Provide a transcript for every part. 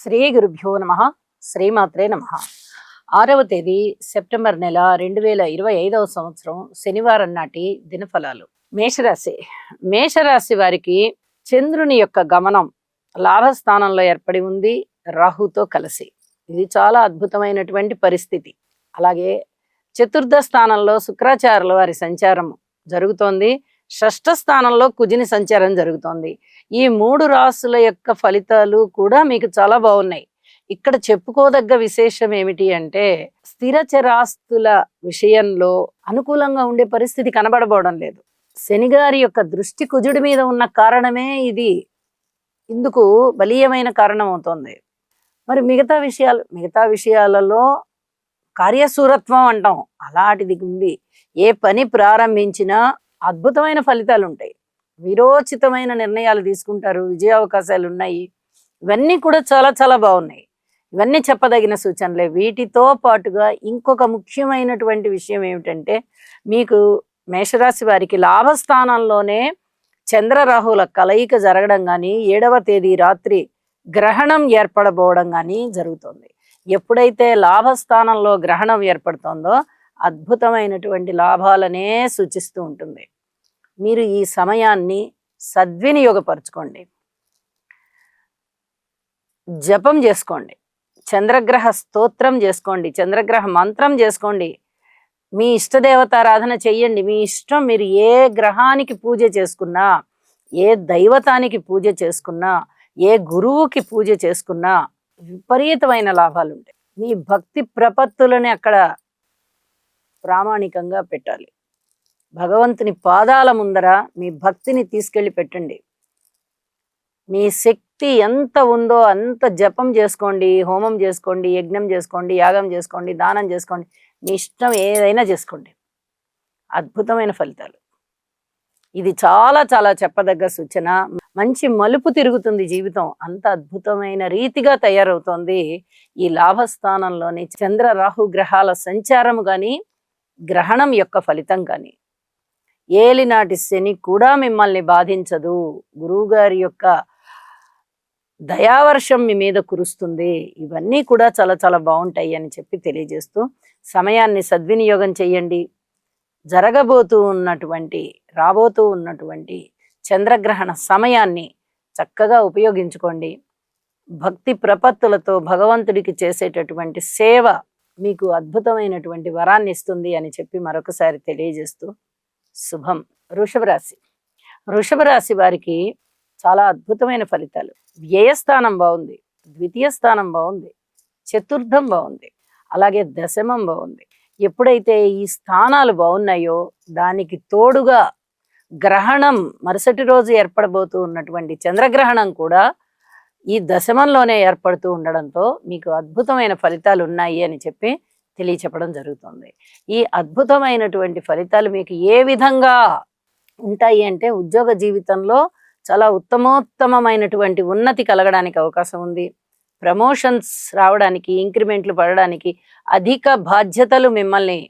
శ్రీ గురుభ్యో నమ. శ్రీమాత్రే నమ. 6వ తేదీ సెప్టెంబర్ నెల 2025వ సంవత్సరం శనివారం నాటి దినఫలాలు. మేషరాశి వారికి చంద్రుని యొక్క గమనం లాభస్థానంలో ఏర్పడి ఉంది రాహుతో కలిసి. ఇది చాలా అద్భుతమైనటువంటి పరిస్థితి. అలాగే చతుర్థ స్థానంలో శుక్రాచార్యుల వారి సంచారం జరుగుతోంది. షష్ఠ స్థానంలో కుజుని సంచారం జరుగుతోంది. ఈ 3 రాశుల యొక్క ఫలితాలు కూడా మీకు చాలా బాగున్నాయి. ఇక్కడ చెప్పుకోదగ్గ విశేషం ఏమిటి అంటే, స్థిర చరాస్తుల విషయంలో అనుకూలంగా ఉండే పరిస్థితి కనబడబోవడం లేదు. శనిగారి యొక్క దృష్టి కుజుడి మీద ఉన్న కారణమే ఇది ఇందుకు బలీయమైన కారణం అవుతుంది. మరి మిగతా విషయాలలో కార్యశూరత్వం అంటాం, అలాంటిది ఉంది. ఏ పని ప్రారంభించినా అద్భుతమైన ఫలితాలు ఉంటాయి. విరోచితమైన నిర్ణయాలు తీసుకుంటారు, విజయ అవకాశాలు ఉన్నాయి. ఇవన్నీ కూడా చాలా చాలా బాగున్నాయి. ఇవన్నీ చెప్పదగిన సూచనలే. వీటితో పాటుగా ఇంకొక ముఖ్యమైనటువంటి విషయం ఏమిటంటే, మీకు మేషరాశి వారికి లాభస్థానంలోనే చంద్రరాహుల కలయిక జరగడం కానీ, 7వ తేదీ రాత్రి గ్రహణం ఏర్పడబోవడం కానీ జరుగుతుంది. ఎప్పుడైతే లాభస్థానంలో గ్రహణం ఏర్పడుతుందో అద్భుతమైనటువంటి లాభాలనే సూచిస్తూ ఉంటుంది. మీరు ఈ సమయాన్ని సద్వినియోగపరచుకోండి. జపం చేసుకోండి, చంద్రగ్రహ స్తోత్రం చేసుకోండి, చంద్రగ్రహ మంత్రం చేసుకోండి, మీ ఇష్టదేవతారాధన చెయ్యండి. మీ ఇష్టం. మీరు ఏ గ్రహానికి పూజ చేసుకున్నా, ఏ దైవతానికి పూజ చేసుకున్నా, ఏ గురువుకి పూజ చేసుకున్నా విపరీతమైన లాభాలు ఉంటాయి. మీ భక్తి ప్రపత్తులని అక్కడ ప్రామాణికంగా పెట్టాలి. భగవంతుని పాదాల ముందర మీ భక్తిని తీసుకెళ్ళి పెట్టండి. మీ శక్తి ఎంత ఉందో అంత జపం చేసుకోండి, హోమం చేసుకోండి, యజ్ఞం చేసుకోండి, యాగం చేసుకోండి, దానం చేసుకోండి. మీ ఇష్టం ఏదైనా చేసుకోండి. అద్భుతమైన ఫలితాలు. ఇది చాలా చాలా చెప్పదగ్గ సూచన. మంచి మలుపు తిరుగుతుంది జీవితం. అంత అద్భుతమైన రీతిగా తయారవుతోంది ఈ లాభస్థానంలోని చంద్ర రాహు గ్రహాల సంచారము కానీ, గ్రహణం యొక్క ఫలితం కానీ. ఏలినాటి శని కూడా మిమ్మల్ని బాధించదు. గురువుగారి యొక్క దయావర్షం మీ మీద కురుస్తుంది. ఇవన్నీ కూడా చాలా చాలా బాగుంటాయి అని చెప్పి తెలియజేస్తూ, సమయాన్ని సద్వినియోగం చేయండి. రాబోతూ ఉన్నటువంటి చంద్రగ్రహణ సమయాన్ని చక్కగా ఉపయోగించుకోండి. భక్తి ప్రపత్తులతో భగవంతుడికి చేసేటటువంటి సేవ మీకు అద్భుతమైనటువంటి వరాన్ని ఇస్తుంది అని చెప్పి మరొకసారి తెలియజేస్తూ శుభం. వృషభ రాశి వారికి చాలా అద్భుతమైన ఫలితాలు. వ్యయస్థానం బాగుంది, ద్వితీయ స్థానం బాగుంది, చతుర్థం బాగుంది, అలాగే దశమం బాగుంది. ఎప్పుడైతే ఈ స్థానాలు బాగున్నాయో దానికి తోడుగా గ్రహణం మరుసటి రోజు ఏర్పడబోతూ ఉన్నటువంటి చంద్రగ్రహణం కూడా ఈ దశమంలోనే ఏర్పడుతూ ఉండడంతో మీకు అద్భుతమైన ఫలితాలు ఉన్నాయి అని చెప్పి తెలియచెప్పడం జరుగుతుంది. ఈ అద్భుతమైనటువంటి ఫలితాలు మీకు ఏ విధంగా ఉంటాయి అంటే, ఉద్యోగ జీవితంలో చాలా ఉత్తమోత్తమైనటువంటి ఉన్నతి కలగడానికి అవకాశం ఉంది. ప్రమోషన్స్ రావడానికి, ఇంక్రిమెంట్లు పడడానికి, అధిక బాధ్యతలు మిమ్మల్ని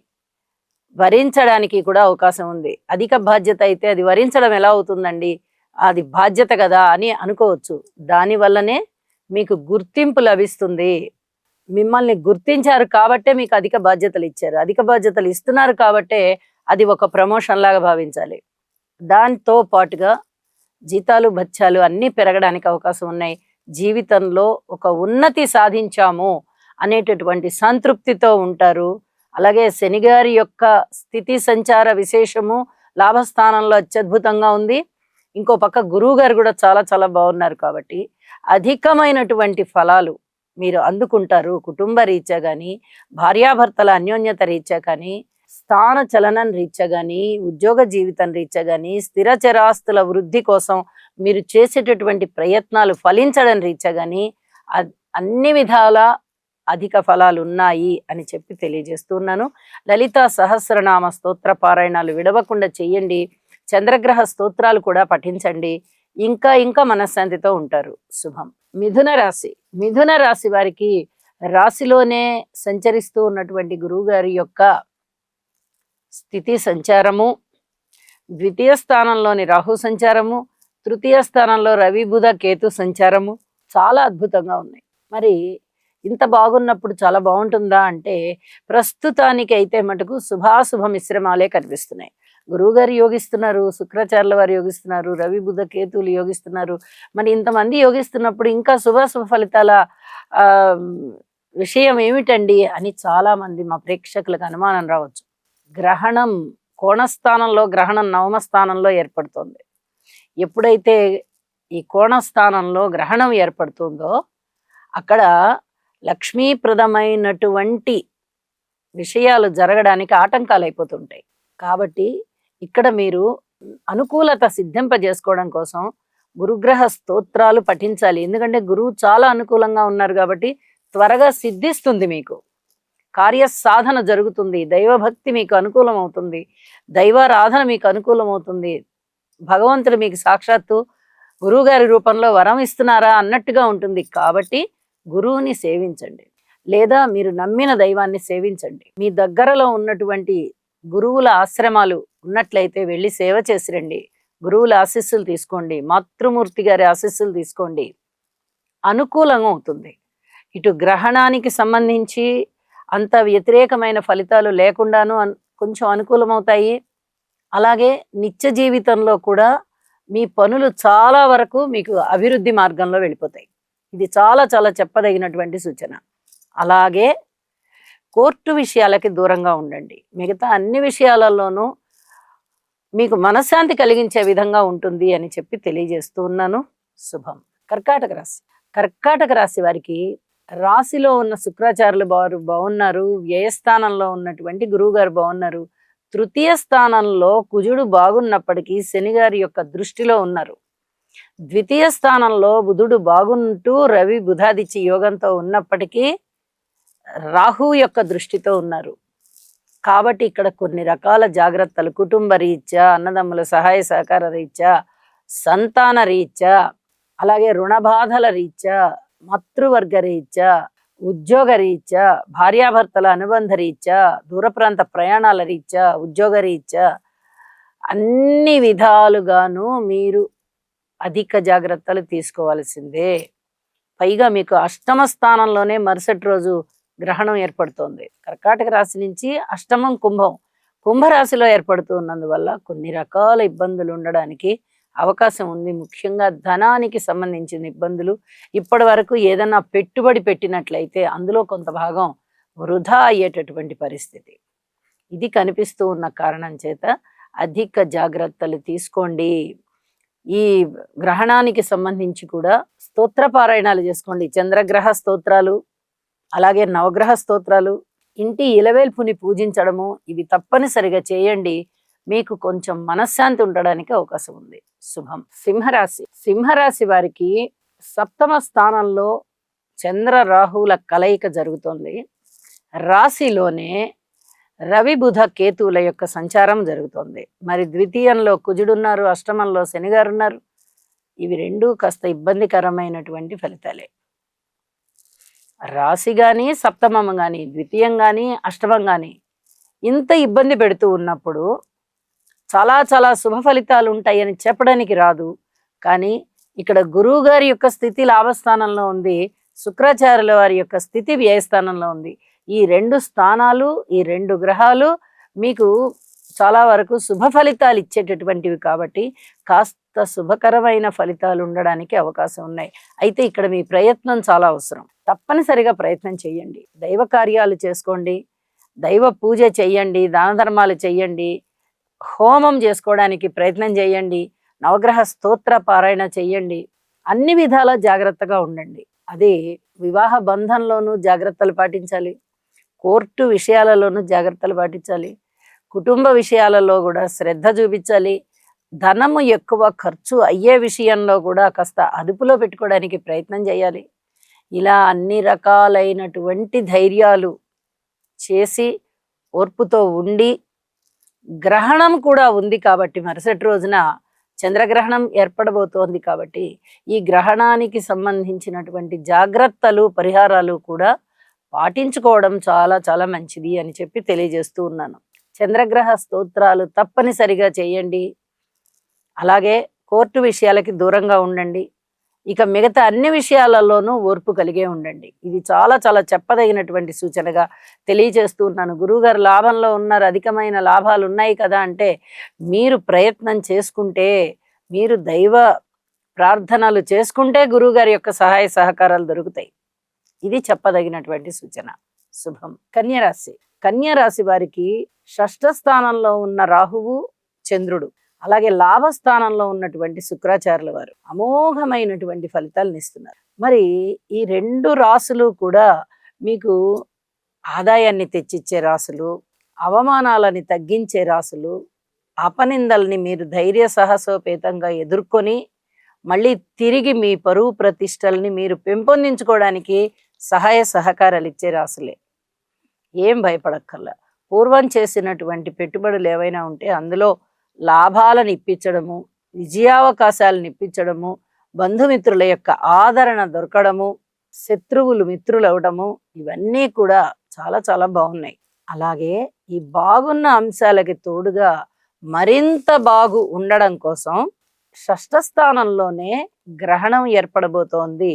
వరించడానికి కూడా అవకాశం ఉంది. అధిక బాధ్యత అయితే అది వరించడం ఎలా అవుతుందండి, అది బాధ్యత కదా అని అనుకోవచ్చు. దానివల్లనే మీకు గుర్తింపు లభిస్తుంది. మిమ్మల్ని గుర్తించారు కాబట్టే మీకు అధిక బాధ్యతలు ఇచ్చారు. అధిక బాధ్యతలు ఇస్తున్నారు కాబట్టే అది ఒక ప్రమోషన్ లాగా భావించాలి. దాంతో పాటుగా జీతాలు భత్యాలు అన్నీ పెరగడానికి అవకాశం ఉన్నాయి. జీవితంలో ఒక ఉన్నతి సాధించాము అనేటటువంటి సంతృప్తితో ఉంటారు. అలాగే శనిగారి యొక్క స్థితి సంచార విశేషము లాభస్థానంలో అత్యద్భుతంగా ఉంది. ఇంకో పక్క గురువు గారు కూడా చాలా చాలా బాగున్నారు కాబట్టి అధికమైనటువంటి ఫలాలు మీరు అందుకుంటారు. కుటుంబ రీత్యా కానీ, భార్యాభర్తల అన్యోన్యత రీత్యా కానీ, స్థాన చలనం రీత్యా కానీ, ఉద్యోగ జీవితం రీత్యా కానీ, స్థిర చరాస్తుల వృద్ధి కోసం మీరు చేసేటటువంటి ప్రయత్నాలు ఫలించడం రీత్యా కానీ అన్ని విధాల అధిక ఫలాలు ఉన్నాయి అని చెప్పి తెలియజేస్తున్నాను. లలితా సహస్రనామ స్తోత్ర పారాయణాలు విడవకుండా చెయ్యండి. చంద్రగ్రహ స్తోత్రాలు కూడా పఠించండి. ఇంకా మనశ్శాంతితో ఉంటారు. శుభం. మిథున రాశి వారికి రాశిలోనే సంచరిస్తూ ఉన్నటువంటి గురువుగారి యొక్క స్థితి సంచారము, ద్వితీయ స్థానంలోని రాహు సంచారము, తృతీయ స్థానంలో రవి బుధ కేతు సంచారము చాలా అద్భుతంగా ఉన్నాయి. మరి ఇంత బాగున్నప్పుడు చాలా బాగుంటుందా అంటే ప్రస్తుతానికి అయితే మటుకు శుభాశుభ మిశ్రమాలే కనిపిస్తున్నాయి. గురువుగారు యోగిస్తున్నారు, శుక్రాచార్యుల వారు యోగిస్తున్నారు, రవి బుధ కేతువులు యోగిస్తున్నారు. మరి ఇంతమంది యోగిస్తున్నప్పుడు ఇంకా శుభాశుభ ఫలితాల ఆ విషయం ఏమిటండి అని చాలా మంది మా ప్రేక్షకులకు అనుమానం రావచ్చు. గ్రహణం కోణస్థానంలో, గ్రహణం నవమ స్థానంలో ఏర్పడుతోంది. ఎప్పుడైతే ఈ కోణస్థానంలో గ్రహణం ఏర్పడుతుందో అక్కడ లక్ష్మీప్రదమైనటువంటి విషయాలు జరగడానికి ఆటంకాలు అయిపోతుంటాయి. కాబట్టి ఇక్కడ మీరు అనుకూలత సిద్ధింపజేసుకోవడం కోసం గురుగ్రహ స్తోత్రాలు పఠించాలి. ఎందుకంటే గురువు చాలా అనుకూలంగా ఉన్నారు కాబట్టి త్వరగా సిద్ధిస్తుంది, మీకు కార్యసాధన జరుగుతుంది, దైవభక్తి మీకు అనుకూలం అవుతుంది, దైవారాధన మీకు అనుకూలం అవుతుంది, భగవంతుడు మీకు సాక్షాత్తు గురువుగారి రూపంలో వరం ఇస్తున్నారా అన్నట్టుగా ఉంటుంది. కాబట్టి గురువుని సేవించండి, లేదా మీరు నమ్మిన దైవాన్ని సేవించండి. మీ దగ్గరలో ఉన్నటువంటి గురువుల ఆశ్రమాలు ఉన్నట్లయితే వెళ్ళి సేవ చేసిరండి, గురువుల ఆశీస్సులు తీసుకోండి, మాతృమూర్తి గారి ఆశీస్సులు తీసుకోండి, అనుకూలంగా అవుతుంది. ఇటు గ్రహణానికి సంబంధించి అంత వ్యతిరేకమైన ఫలితాలు లేకుండాను కొంచెం అనుకూలమవుతాయి. అలాగే నిత్య జీవితంలో కూడా మీ పనులు చాలా వరకు మీకు అభివృద్ధి మార్గంలో వెళ్ళిపోతాయి. ఇది చాలా చాలా చెప్పదగినటువంటి సూచన. అలాగే కోర్టు విషయాలకి దూరంగా ఉండండి. మిగతా అన్ని విషయాలలోనూ మీకు మనశ్శాంతి కలిగించే విధంగా ఉంటుంది అని చెప్పి తెలియజేస్తూ ఉన్నాను. శుభం. కర్కాటక రాశి. కర్కాటక రాశి వారికి రాశిలో ఉన్న శుక్రాచార్యులు వారు బాగున్నారు, వ్యయస్థానంలో ఉన్నటువంటి గురువు గారు బాగున్నారు, తృతీయ స్థానంలో కుజుడు బాగున్నప్పటికీ శనిగారి యొక్క దృష్టిలో ఉన్నారు, ద్వితీయ స్థానంలో బుధుడు బాగుంటూ రవి బుధాదిత్య యోగంతో ఉన్నప్పటికీ రాహు యొక్క దృష్టితో ఉన్నారు. కాబట్టి ఇక్కడ కొన్ని రకాల జాగ్రత్తలు కుటుంబ రీత్యా, అన్నదమ్ముల సహాయ సహకార రీత్యా, సంతాన రీత్యా, అలాగే రుణ బాధల రీత్యా, మాతృవర్గ రీత్యా, ఉద్యోగ రీత్యా, భార్యాభర్తల అనుబంధ రీత్యా, దూర ప్రాంత ప్రయాణాల రీత్యా, ఉద్యోగ రీత్యా అన్ని విధాలుగాను మీరు అధిక జాగ్రత్తలు తీసుకోవాల్సిందే. పైగా మీకు అష్టమ స్థానంలోనే మరుసటి రోజు గ్రహణం ఏర్పడుతోంది. కర్కాటక రాశి నుంచి అష్టమం కుంభరాశిలో ఏర్పడుతూ ఉన్నందువల్ల కొన్ని రకాల ఇబ్బందులు ఉండడానికి అవకాశం ఉంది. ముఖ్యంగా ధనానికి సంబంధించిన ఇబ్బందులు. ఇప్పటి వరకు ఏదైనా పెట్టుబడి పెట్టినట్లయితే అందులో కొంత భాగం వృధా అయ్యేటటువంటి పరిస్థితి ఇది కనిపిస్తూ ఉన్న కారణం చేత అధిక జాగ్రత్తలు తీసుకోండి. ఈ గ్రహణానికి సంబంధించి కూడా స్తోత్ర పారాయణాలు చేసుకోండి. చంద్రగ్రహ స్తోత్రాలు, అలాగే నవగ్రహ స్తోత్రాలు, ఇంటి ఇలవేల్పుని పూజించడము, ఇవి తప్పనిసరిగా చేయండి. మీకు కొంచెం మనశ్శాంతి ఉండడానికి అవకాశం ఉంది. శుభం. సింహరాశి. సింహరాశి వారికి సప్తమ స్థానంలో చంద్ర రాహువుల కలయిక జరుగుతోంది. రాశిలోనే రవి బుధ కేతువుల యొక్క సంచారం జరుగుతోంది. మరి ద్వితీయంలో కుజుడున్నారు, అష్టమంలో శనిగారు ఉన్నారు. ఇవి రెండూ కాస్త ఇబ్బందికరమైనటువంటి ఫలితాలే. రాశి కానీ, సప్తమం కానీ, ద్వితీయం కానీ, అష్టమం కానీ ఇంత ఇబ్బంది పెడుతూ ఉన్నప్పుడు చాలా చాలా శుభ ఫలితాలు ఉంటాయని చెప్పడానికి రాదు. కానీ ఇక్కడ గురువు గారి యొక్క స్థితి లాభస్థానంలో ఉంది, శుక్రాచార్యుల వారి యొక్క స్థితి వ్యయస్థానంలో ఉంది. ఈ రెండు స్థానాలు, ఈ రెండు గ్రహాలు మీకు చాలా వరకు శుభ ఫలితాలు ఇచ్చేటటువంటివి కాబట్టి కాస్త శుభకరమైన ఫలితాలు ఉండడానికి అవకాశం ఉన్నాయి. అయితే ఇక్కడ మీ ప్రయత్నం చాలా అవసరం. తప్పనిసరిగా ప్రయత్నం చేయండి. దైవ కార్యాలు చేసుకోండి, దైవ పూజ చెయ్యండి, దాన ధర్మాలు చెయ్యండి, హోమం చేసుకోవడానికి ప్రయత్నం చేయండి, నవగ్రహ స్తోత్ర పారాయణ చెయ్యండి. అన్ని విధాల జాగ్రత్తగా ఉండండి. అదే వివాహ బంధంలోనూ జాగ్రత్తలు పాటించాలి, కోర్టు విషయాలలోనూ జాగ్రత్తలు పాటించాలి, కుటుంబ విషయాలలో కూడా శ్రద్ధ చూపించాలి, ధనము ఎక్కువ ఖర్చు అయ్యే విషయంలో కూడా కాస్త అదుపులో పెట్టుకోవడానికి ప్రయత్నం చేయాలి. ఇలా అన్ని రకాలైనటువంటి ధైర్యాలు చేసి ఓర్పుతో ఉండి, గ్రహణం కూడా ఉంది కాబట్టి మరుసటి రోజున చంద్రగ్రహణం ఏర్పడబోతోంది కాబట్టి ఈ గ్రహణానికి సంబంధించినటువంటి జాగ్రత్తలు పరిహారాలు కూడా పాటించుకోవడం చాలా చాలా మంచిది అని చెప్పి తెలియజేస్తూ ఉన్నాను. చంద్రగ్రహ స్తోత్రాలు తప్పనిసరిగా చేయండి. అలాగే కోర్టు విషయాలకి దూరంగా ఉండండి. ఇక మిగతా అన్ని విషయాలలోనూ ఓర్పు కలిగే ఉండండి. ఇది చాలా చాలా చెప్పదగినటువంటి సూచనగా తెలియజేస్తూ ఉన్నాను. గురువుగారు లాభంలో ఉన్నారు, అధికమైన లాభాలు ఉన్నాయి కదా అంటే, మీరు ప్రయత్నం చేసుకుంటే, మీరు దైవ ప్రార్థనలు చేసుకుంటే గురువుగారి యొక్క సహాయ సహకారాలు దొరుకుతాయి. ఇది చెప్పదగినటువంటి సూచన. శుభం. కన్యరాశి. కన్యరాశి వారికి షష్ఠ స్థానంలో ఉన్న రాహువు, చంద్రుడు, అలాగే లాభస్థానంలో ఉన్నటువంటి శుక్రాచార్యుల వారు అమోఘమైనటువంటి ఫలితాలను ఇస్తున్నారు. మరి ఈ 2 రాసులు కూడా మీకు ఆదాయాన్ని తెచ్చిచ్చే రాసులు, అవమానాలని తగ్గించే రాసులు, అపనిందల్ని మీరు ధైర్య సాహసోపేతంగా ఎదుర్కొని మళ్ళీ తిరిగి మీ పరువు ప్రతిష్టల్ని మీరు పెంపొందించుకోవడానికి సహాయ సహకారాలు ఇచ్చే రాసులే. ఏం భయపడక్కర్లా. పూర్వం చేసినటువంటి పెట్టుబడులు ఏవైనా ఉంటే అందులో లాభాలను ఇప్పించడము, విజయావకాశాలను ఇప్పించడము, బంధుమిత్రుల యొక్క ఆదరణ దొరకడము, శత్రువులు మిత్రులు అవడము, ఇవన్నీ కూడా చాలా చాలా బాగున్నాయి. అలాగే ఈ బాగున్న అంశాలకి తోడుగా మరింత బాగు ఉండడం కోసం షష్ఠ స్థానంలోనే గ్రహణం ఏర్పడబోతోంది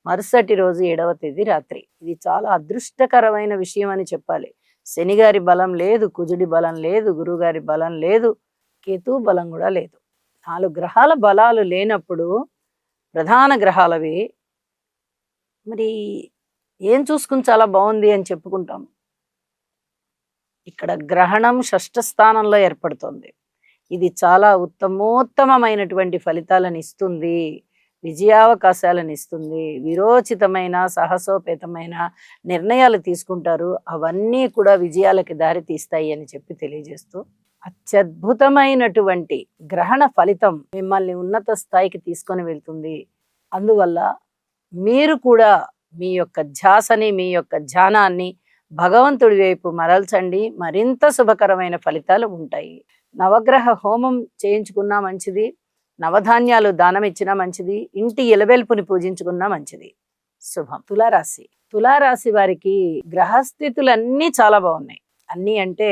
మరుసటి రోజు 7వ తేదీ రాత్రి. ఇది చాలా అదృష్టకరమైన విషయం అని చెప్పాలి. శనిగారి బలం లేదు, కుజుడి బలం లేదు, గురుగారి బలం లేదు, కేతు బలం కూడా లేదు. 4 గ్రహాల బలాలు లేనప్పుడు ప్రధాన గ్రహాలవి మరి ఏం చూసుకుని చాలా బాగుంది అని చెప్పుకుంటాం. ఇక్కడ గ్రహణం షష్ఠ స్థానంలో ఏర్పడుతుంది. ఇది చాలా ఉత్తమోత్తమైనటువంటి ఫలితాలను ఇస్తుంది, విజయావకాశాలను ఇస్తుంది, విరోచితమైన సాహసోపేతమైన నిర్ణయాలు తీసుకుంటారు, అవన్నీ కూడా విజయాలకి దారి తీస్తాయి అని చెప్పి తెలియజేస్తూ, అత్యద్భుతమైనటువంటి గ్రహణ ఫలితం మిమ్మల్ని ఉన్నత స్థాయికి తీసుకొని వెళ్తుంది. అందువల్ల మీరు కూడా మీ యొక్క ధ్యాసని, మీ యొక్క ధ్యానాన్ని భగవంతుడి వైపు మరల్చండి. మరింత శుభకరమైన ఫలితాలు ఉంటాయి. నవగ్రహ హోమం చేయించుకున్నా మంచిది, నవధాన్యాలు దానం ఇచ్చినా మంచిది, ఇంటి ఇలవెల్పుని పూజించుకున్నా మంచిది. శుభం. తులారాశి. తులారాశి వారికి గ్రహస్థితులన్నీ చాలా బాగున్నాయి. అన్నీ అంటే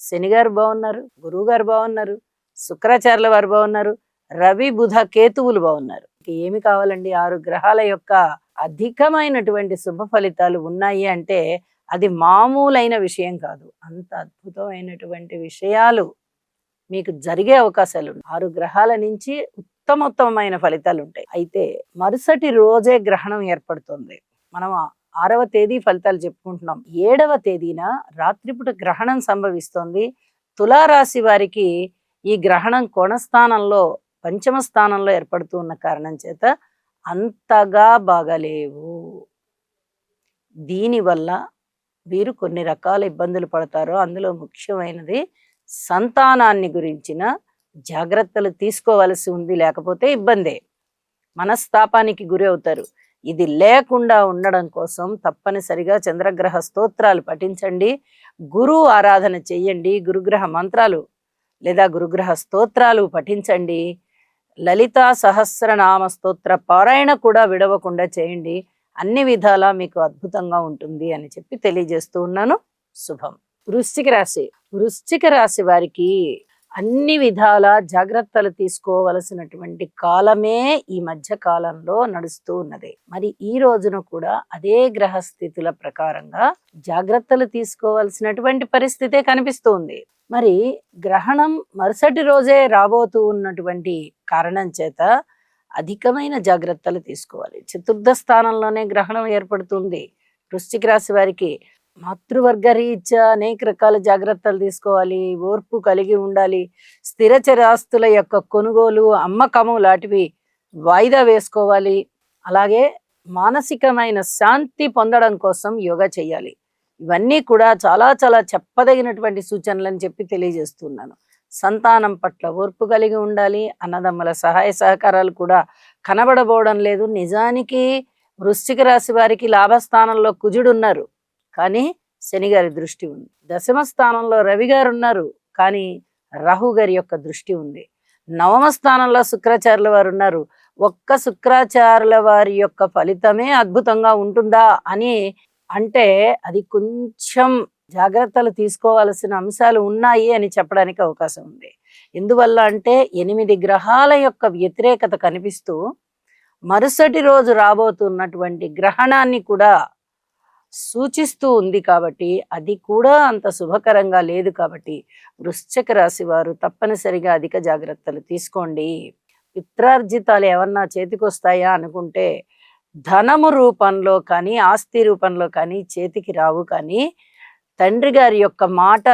శనిగారు బాగున్నారు, గురువు గారు బాగున్నారు, శుక్రాచార్యుల వారు బాగున్నారు, రవి బుధ కేతువులు బాగున్నారు. ఏమి కావాలండి? 6 గ్రహాల యొక్క అధికమైనటువంటి శుభ ఫలితాలు ఉన్నాయి అంటే అది మామూలైన విషయం కాదు. అంత అద్భుతమైనటువంటి విషయాలు మీకు జరిగే అవకాశాలు 6 గ్రహాల నుంచి ఉత్తమోత్తమైన ఫలితాలు ఉంటాయి. అయితే మరుసటి రోజే గ్రహణం ఏర్పడుతుంది. మనం 6వ తేదీ ఫలితాలు చెప్పుకుంటున్నాం. 7వ తేదీన రాత్రిపూట గ్రహణం సంభవిస్తోంది. తులారాశి వారికి ఈ గ్రహణం కోణస్థానంలో, పంచమ స్థానంలో ఏర్పడుతూ ఉన్న కారణం చేత అంతగా బాగలేవు. దీనివల్ల వీరు కొన్ని రకాల ఇబ్బందులు పడతారు. అందులో ముఖ్యమైనది సంతానాన్ని గురించిన జాగ్రత్తలు తీసుకోవలసి ఉంది. లేకపోతే ఇబ్బందే, మనస్తాపానికి గురి అవుతారు. ఇది లేకుండా ఉండడం కోసం తప్పనిసరిగా చంద్రగ్రహ స్తోత్రాలు పఠించండి, గురువు ఆరాధన చెయ్యండి, గురుగ్రహ మంత్రాలు లేదా గురుగ్రహ స్తోత్రాలు పఠించండి, లలితా సహస్రనామ స్తోత్ర పారాయణ కూడా విడవకుండా చేయండి. అన్ని విధాలా మీకు అద్భుతంగా ఉంటుంది అని చెప్పి తెలియజేస్తూ ఉన్నాను. శుభం. వృశ్చిక రాశి. వృశ్చిక రాశి వారికి అన్ని విధాల జాగ్రత్తలు తీసుకోవలసినటువంటి కాలమే ఈ మధ్య కాలంలో నడుస్తూ ఉన్నది. మరి ఈ రోజున కూడా అదే గ్రహ స్థితుల ప్రకారంగా జాగ్రత్తలు తీసుకోవాల్సినటువంటి పరిస్థితే కనిపిస్తుంది. మరి గ్రహణం మరుసటి రోజే రాబోతూ ఉన్నటువంటి కారణం చేత అధికమైన జాగ్రత్తలు తీసుకోవాలి. చతుర్థ స్థానంలోనే గ్రహణం ఏర్పడుతుంది. వృశ్చిక రాశి వారికి మాతృవర్గ రీత్యా అనేక రకాల జాగ్రత్తలు తీసుకోవాలి, ఓర్పు కలిగి ఉండాలి. స్థిర చరాస్తుల యొక్క కొనుగోలు, అమ్మకము లాంటివి వాయిదా వేసుకోవాలి. అలాగే మానసికమైన శాంతి పొందడం కోసం యోగా చేయాలి. ఇవన్నీ కూడా చాలా చాలా చెప్పదగినటువంటి సూచనలని చెప్పి తెలియజేస్తున్నాను. సంతానం పట్ల ఓర్పు కలిగి ఉండాలి. అన్నదమ్ముల సహాయ సహకారాలు కూడా కనబడబోవడం లేదు. నిజానికి వృశ్చిక రాశి వారికి లాభస్థానంలో కుజుడు ఉన్నారు, కానీ శని గారి దృష్టి ఉంది. దశమ స్థానంలో రవి గారు ఉన్నారు, కానీ రాహు గారి యొక్క దృష్టి ఉంది. నవమ స్థానంలో శుక్రాచార్యుల వారు ఉన్నారు. ఒక్క శుక్రాచార్యుల వారి యొక్క ఫలితమే అద్భుతంగా ఉంటుందా అని అంటే అది కొంచెం జాగ్రత్తలు తీసుకోవాల్సిన అంశాలు ఉన్నాయి అని చెప్పడానికి అవకాశం ఉంది. ఎందువల్ల అంటే 8 గ్రహాల యొక్క వ్యతిరేకత కనిపిస్తూ మరుసటి రోజు రాబోతున్నటువంటి గ్రహణాన్ని కూడా సూచిస్తూ ఉంది కాబట్టి అది కూడా అంత శుభకరంగా లేదు కాబట్టి వృశ్చిక రాశి వారు తప్పనిసరిగా అధిక జాగ్రత్తలు తీసుకోండి. పిత్రార్జితాలు ఏమన్నా చేతికొస్తాయా అనుకుంటే ధనము రూపంలో కానీ ఆస్తి రూపంలో కానీ చేతికి రావు, కానీ తండ్రి గారి యొక్క మాట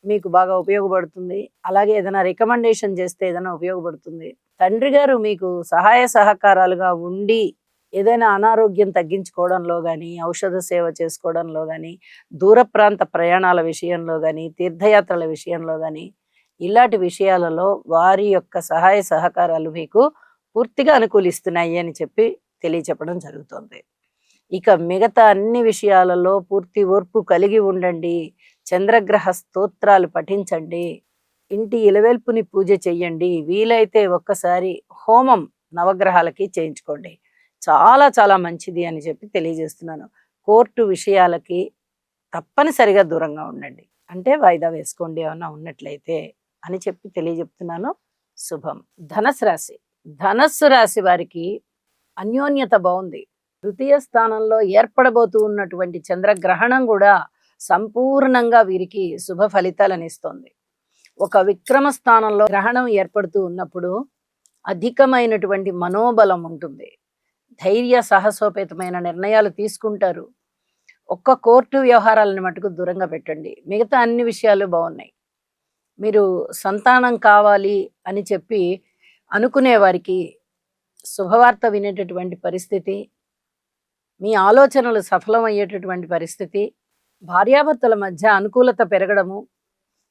మీకు బాగా ఉపయోగపడుతుంది. అలాగే ఏదైనా రికమెండేషన్ చేస్తే ఏదైనా ఉపయోగపడుతుంది. తండ్రి గారు మీకు సహాయ సహకారాలుగా ఉండి ఏదైనా అనారోగ్యం తగ్గించుకోవడంలో కానీ, ఔషధ సేవ చేసుకోవడంలో కానీ, దూర ప్రాంత ప్రయాణాల విషయంలో కానీ, తీర్థయాత్రల విషయంలో కానీ, ఇలాంటి విషయాలలో వారి యొక్క సహాయ సహకారాలు మీకు పూర్తిగా అనుకూలిస్తున్నాయి అని చెప్పి తెలియచెప్పడం జరుగుతుంది. ఇక మిగతా అన్ని విషయాలలో పూర్తి ఓర్పు కలిగి ఉండండి. చంద్రగ్రహ స్తోత్రాలు పఠించండి. ఇంటి ఇలవేల్పుని పూజ చెయ్యండి. వీలైతే ఒక్కసారి హోమం నవగ్రహాలకి చేయించుకోండి. చాలా చాలా మంచిది అని చెప్పి తెలియజేస్తున్నాను. కోర్టు విషయాలకి తప్పనిసరిగా దూరంగా ఉండండి. అంటే వాయిదా వేసుకోండి ఏమన్నా ఉన్నట్లయితే అని చెప్పి తెలియజెప్తున్నాను. శుభం. ధనస్సు రాశి. ధనస్సు రాశి వారికి అన్యోన్యత బాగుంది. తృతీయ స్థానంలో ఏర్పడబోతూ ఉన్నటువంటి చంద్రగ్రహణం కూడా సంపూర్ణంగా వీరికి శుభ ఫలితాలను ఇస్తోంది. ఒక విక్రమ స్థానంలో గ్రహణం ఏర్పడుతూ ఉన్నప్పుడు అధికమైనటువంటి మనోబలం ఉంటుంది. ధైర్య సాహసోపేతమైన నిర్ణయాలు తీసుకుంటారు. ఒక్క కోర్టు వ్యవహారాలను మటుకు దూరంగా పెట్టండి. మిగతా అన్ని విషయాలు బాగున్నాయి. మీరు సంతానం కావాలి అని చెప్పి అనుకునే వారికి శుభవార్త వినేటటువంటి పరిస్థితి, మీ ఆలోచనలు సఫలమయ్యేటటువంటి పరిస్థితి, భార్యాభర్తల మధ్య అనుకూలత పెరగడము,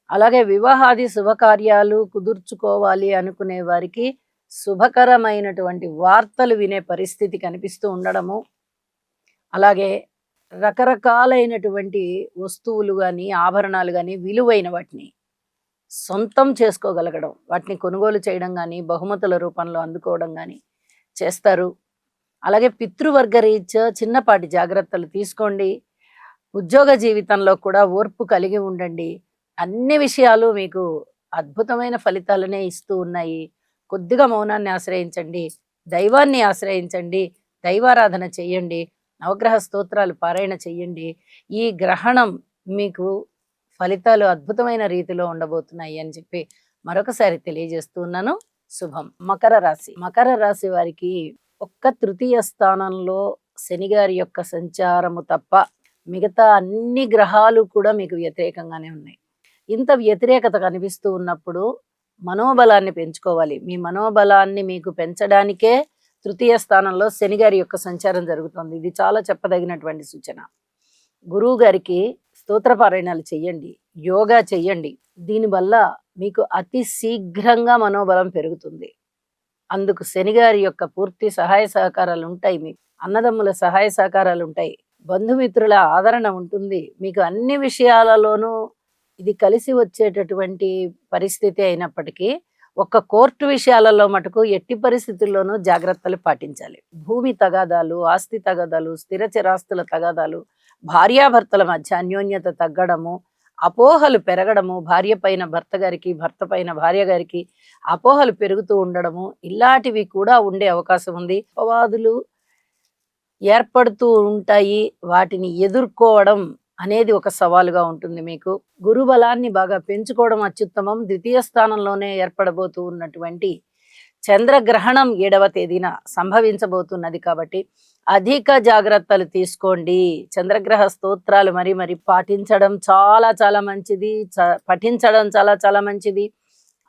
అలాగే వివాహాది శుభకార్యాలు కుదుర్చుకోవాలి అనుకునే వారికి శుభకరమైనటువంటి వార్తలు వినే పరిస్థితి కనిపిస్తూ ఉండడము, అలాగే రకరకాలైనటువంటి వస్తువులు కానీ ఆభరణాలు కానీ విలువైన వాటిని సొంతం చేసుకోగలగడం, వాటిని కొనుగోలు చేయడం కానీ బహుమతుల రూపంలో అందుకోవడం కానీ చేస్తారు. అలాగే పితృవర్గ రీత్యా చిన్నపాటి జాగ్రత్తలు తీసుకోండి. ఉద్యోగ జీవితంలో కూడా ఓర్పు కలిగి ఉండండి. అన్ని విషయాలు మీకు అద్భుతమైన ఫలితాలనే ఇస్తూ ఉన్నాయి. కొద్దిగా మౌనాన్ని ఆశ్రయించండి, దైవాన్ని ఆశ్రయించండి, దైవారాధన చెయ్యండి, నవగ్రహ స్తోత్రాలు పారాయణ చెయ్యండి. ఈ గ్రహణం మీకు ఫలితాలు అద్భుతమైన రీతిలో ఉండబోతున్నాయి అని చెప్పి మరొకసారి తెలియజేస్తూ ఉన్నాను. శుభం. మకర రాశి. మకర రాశి వారికి ఒక్క తృతీయ స్థానంలో శని గారి యొక్క సంచారము తప్ప మిగతా అన్ని గ్రహాలు కూడా మీకు వ్యతిరేకంగానే ఉన్నాయి. ఇంత వ్యతిరేకత కనిపిస్తూ ఉన్నప్పుడు మనోబలాన్ని పెంచుకోవాలి. మీ మనోబలాన్ని మీకు పెంచడానికే తృతీయ స్థానంలో శని గారి యొక్క సంచారం జరుగుతుంది. ఇది చాలా చెప్పదగినటువంటి సూచన. గురువు గారికి స్తోత్రపారాయణాలు చెయ్యండి, యోగా చెయ్యండి. దీనివల్ల మీకు అతి శీఘ్రంగా మనోబలం పెరుగుతుంది. అందుకు శనిగారి యొక్క పూర్తి సహాయ సహకారాలు ఉంటాయి. మీకు అన్నదమ్ముల సహాయ సహకారాలు ఉంటాయి, బంధుమిత్రుల ఆదరణ ఉంటుంది. మీకు అన్ని విషయాలలోనూ ఇది కలిసి వచ్చేటటువంటి పరిస్థితి అయినప్పటికీ ఒక్క కోర్టు విషయాలలో మటుకు ఎట్టి పరిస్థితుల్లోనూ జాగ్రత్తలు పాటించాలి. భూమి తగాదాలు, ఆస్తి తగాదాలు, స్థిర చిరాస్తుల తగాదాలు, భార్యాభర్తల మధ్య అన్యోన్యత తగ్గడము, అపోహలు పెరగడము, భార్య పైన భర్త గారికి, భర్త పైన భార్య గారికి అపోహలు పెరుగుతూ ఉండడము, ఇలాంటివి కూడా ఉండే అవకాశం ఉంది. అపవాదులు ఏర్పడుతూ ఉంటాయి. వాటిని ఎదుర్కోవడం అనేది ఒక సవాలుగా ఉంటుంది. మీకు గురుబలాన్ని బాగా పెంచుకోవడం అత్యుత్తమం. ద్వితీయ స్థానంలోనే ఏర్పడబోతూ ఉన్నటువంటి చంద్రగ్రహణం 7వ తేదీన సంభవించబోతున్నది కాబట్టి అధిక జాగ్రత్తలు తీసుకోండి. చంద్రగ్రహ స్తోత్రాలు మరి పాటించడం చాలా చాలా మంచిది, పఠించడం చాలా చాలా మంచిది.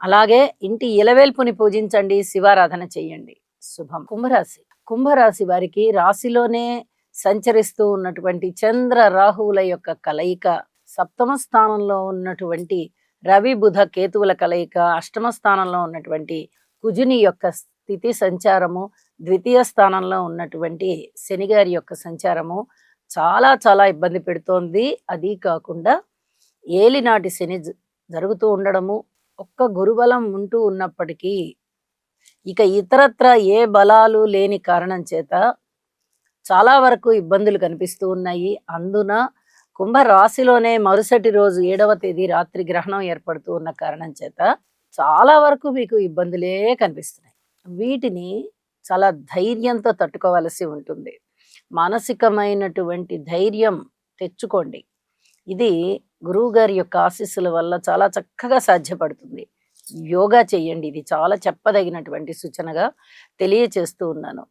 అలాగే ఇంటి ఇలవేల్పుని పూజించండి, శివారాధన చెయ్యండి. శుభం. కుంభరాశి. కుంభరాశి వారికి రాశిలోనే సంచరిస్తూ ఉన్నటువంటి చంద్ర రాహువుల యొక్క కలయిక, సప్తమ స్థానంలో ఉన్నటువంటి రవి బుధ కేతువుల కలయిక, అష్టమ స్థానంలో ఉన్నటువంటి కుజుని యొక్క స్థితి సంచారము, ద్వితీయ స్థానంలో ఉన్నటువంటి శనిగారి యొక్క సంచారము చాలా చాలా ఇబ్బంది పెడుతోంది. అది కాకుండా ఏలినాటి శని జరుగుతూ ఉండడము, ఒక్క గురుబలం ఉంటూ ఉన్నప్పటికీ ఇక ఇతరత్ర ఏ బలాలు లేని కారణం చేత చాలా వరకు ఇబ్బందులు కనిపిస్తూ ఉన్నాయి. అందున కుంభరాశిలోనే మరుసటి రోజు 7వ తేదీ రాత్రి గ్రహణం ఏర్పడుతూ ఉన్న కారణం చేత చాలా వరకు మీకు ఇబ్బందులే కనిపిస్తున్నాయి. వీటిని చాలా ధైర్యంతో తట్టుకోవలసి ఉంటుంది. మానసికమైనటువంటి ధైర్యం తెచ్చుకోండి. ఇది గురువుగారి యొక్క ఆశీస్సుల వల్ల చాలా చక్కగా సాధ్యపడుతుంది. యోగా చేయండి. ఇది చాలా చెప్పదగినటువంటి సూచనగా తెలియచేస్తూ ఉన్నాను.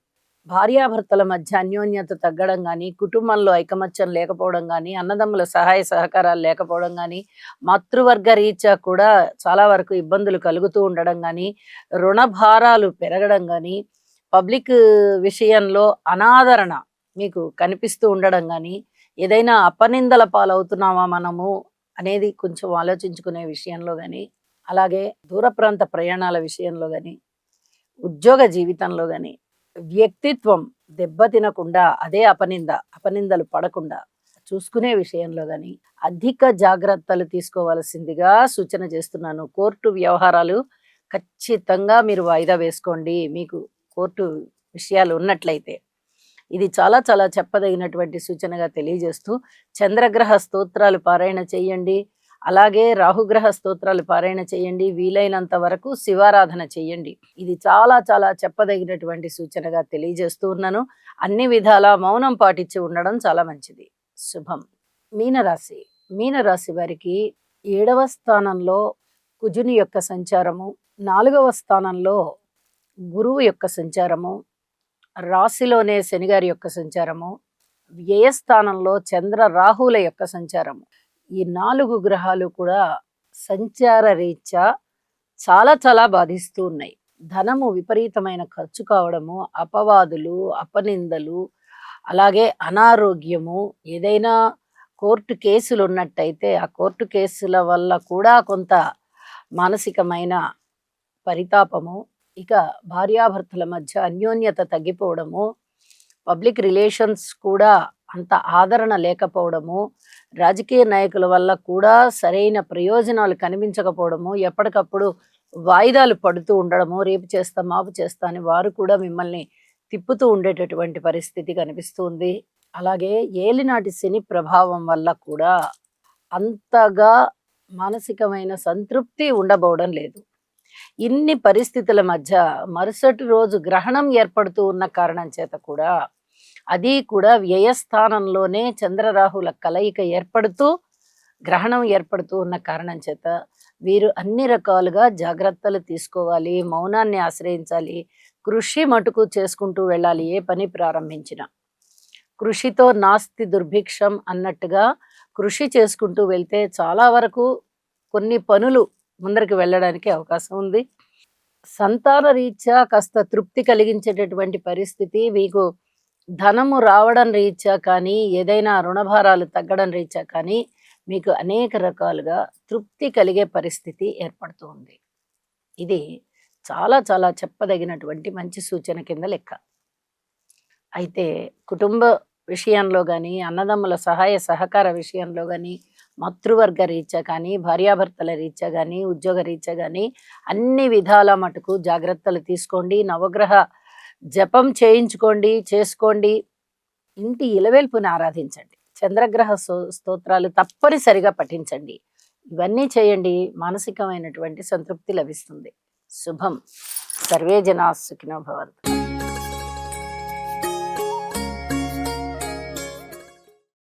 భార్యాభర్తల మధ్య అన్యోన్యత తగ్గడం కానీ, కుటుంబంలో ఐకమత్యం లేకపోవడం కానీ, అన్నదమ్ముల సహాయ సహకారాలు లేకపోవడం కానీ, మాతృవర్గ రీత్యా కూడా చాలా వరకు ఇబ్బందులు కలుగుతూ ఉండడం కానీ, రుణ భారాలు పెరగడం కానీ, పబ్లిక్ విషయంలో అనాదరణ మీకు కనిపిస్తూ ఉండడం కానీ, ఏదైనా అపనిందల పాలవుతున్నామా మనము అనేది కొంచెం ఆలోచించుకునే విషయంలో కానీ, అలాగే దూర ప్రాంత ప్రయాణాల విషయంలో కానీ, ఉద్యోగ జీవితంలో కానీ, వ్యక్తిత్వం దెబ్బతినకుండా అదే అపనిందలు పడకుండా చూసుకునే విషయంలో కానీ అధిక జాగ్రత్తలు తీసుకోవాల్సిందిగా సూచన చేస్తున్నాను. కోర్టు వ్యవహారాలు ఖచ్చితంగా మీరు వాయిదా వేసుకోండి. మీకు కోర్టు విషయాలు ఉన్నట్లయితే ఇది చాలా చాలా చెప్పదగినటువంటి సూచనగా తెలియజేస్తూ, చంద్రగ్రహ స్తోత్రాలు పారాయణ చేయండి. అలాగే రాహుగ్రహ స్తోత్రాలు పారాయణ చేయండి. వీలైనంత వరకు శివారాధన చేయండి. ఇది చాలా చాలా చెప్పదగినటువంటి సూచనగా తెలియజేస్తూ ఉన్నాను. అన్ని విధాలా మౌనం పాటించి ఉండడం చాలా మంచిది. శుభం. మీనరాశి వారికి 7వ స్థానంలో కుజుని యొక్క సంచారము, 4వ స్థానంలో గురువు యొక్క సంచారము, రాశిలోనే శనిగారి యొక్క సంచారము, వ్యయస్థానంలో చంద్ర రాహుల యొక్క సంచారము, ఈ 4 గ్రహాలు కూడా సంచార రీత్యా చాలా చాలా బాధిస్తూ ఉన్నాయి. ధనము విపరీతమైన ఖర్చు కావడము, అపవాదులు, అపనిందలు, అలాగే అనారోగ్యము, ఏదైనా కోర్టు కేసులు ఉన్నట్టయితే ఆ కోర్టు కేసుల వల్ల కూడా కొంత మానసికమైన పరితాపము, ఇక భార్యాభర్తల మధ్య అన్యోన్యత తగ్గిపోవడము, పబ్లిక్ రిలేషన్స్ కూడా అంత ఆదరణ లేకపోవడము, రాజకీయ నాయకుల వల్ల కూడా సరైన ప్రయోజనాలు కనిపించకపోవడము, ఎప్పటికప్పుడు వాయిదాలు పడుతూ ఉండడము, రేపు చేస్తా మాపు చేస్తా అని వారు కూడా మిమ్మల్ని తిప్పుతూ ఉండేటటువంటి పరిస్థితి కనిపిస్తుంది. అలాగే ఏలినాటి శని ప్రభావం వల్ల కూడా అంతగా మానసికమైన సంతృప్తి ఉండబోవడం లేదు. ఇన్ని పరిస్థితుల మధ్య మరుసటి రోజు గ్రహణం ఏర్పడుతూ ఉన్న కారణం చేత కూడా, అది కూడా వ్యయస్థానంలోనే చంద్రరాహుల కలయిక ఏర్పడుతూ గ్రహణం ఏర్పడుతూ ఉన్న కారణం చేత వీరు అన్ని రకాలుగా జాగ్రత్తలు తీసుకోవాలి. మౌనాన్ని ఆశ్రయించాలి. కృషి మటుకు చేసుకుంటూ వెళ్ళాలి. ఏ పని ప్రారంభించినా కృషితో నాస్తి దుర్భిక్షం అన్నట్టుగా కృషి చేసుకుంటూ వెళ్తే చాలా వరకు కొన్ని పనులు ముందరికి వెళ్ళడానికి అవకాశం ఉంది. సంతాన రీత్యా కాస్త తృప్తి కలిగించేటటువంటి పరిస్థితి, మీకు ధనము రావడం రీత్యా కానీ, ఏదైనా రుణభారాలు తగ్గడం రీత్యా కానీ మీకు అనేక రకాలుగా తృప్తి కలిగే పరిస్థితి ఏర్పడుతూ ఉంది. ఇది చాలా చాలా చెప్పదగినటువంటి మంచి సూచన కింద లెక్క. అయితే కుటుంబ విషయంలో కానీ, అన్నదమ్ముల సహాయ సహకార విషయంలో కానీ, మాతృవర్గ రీత్యా కానీ, భార్యాభర్తల రీత్యా కానీ, ఉద్యోగ రీత్యా కానీ అన్ని విధాల మటుకు జాగ్రత్తలు తీసుకోండి. నవగ్రహ జపం చేయించుకోండి, చేసుకోండి. ఇంటి ఇలవేల్పుని ఆరాధించండి. చంద్రగ్రహ స్తోత్రాలు తప్పనిసరిగా పఠించండి. ఇవన్నీ చేయండి. మానసికమైనటువంటి సంతృప్తి లభిస్తుంది. శుభం. సర్వే జనా సుఖినో భవంతు.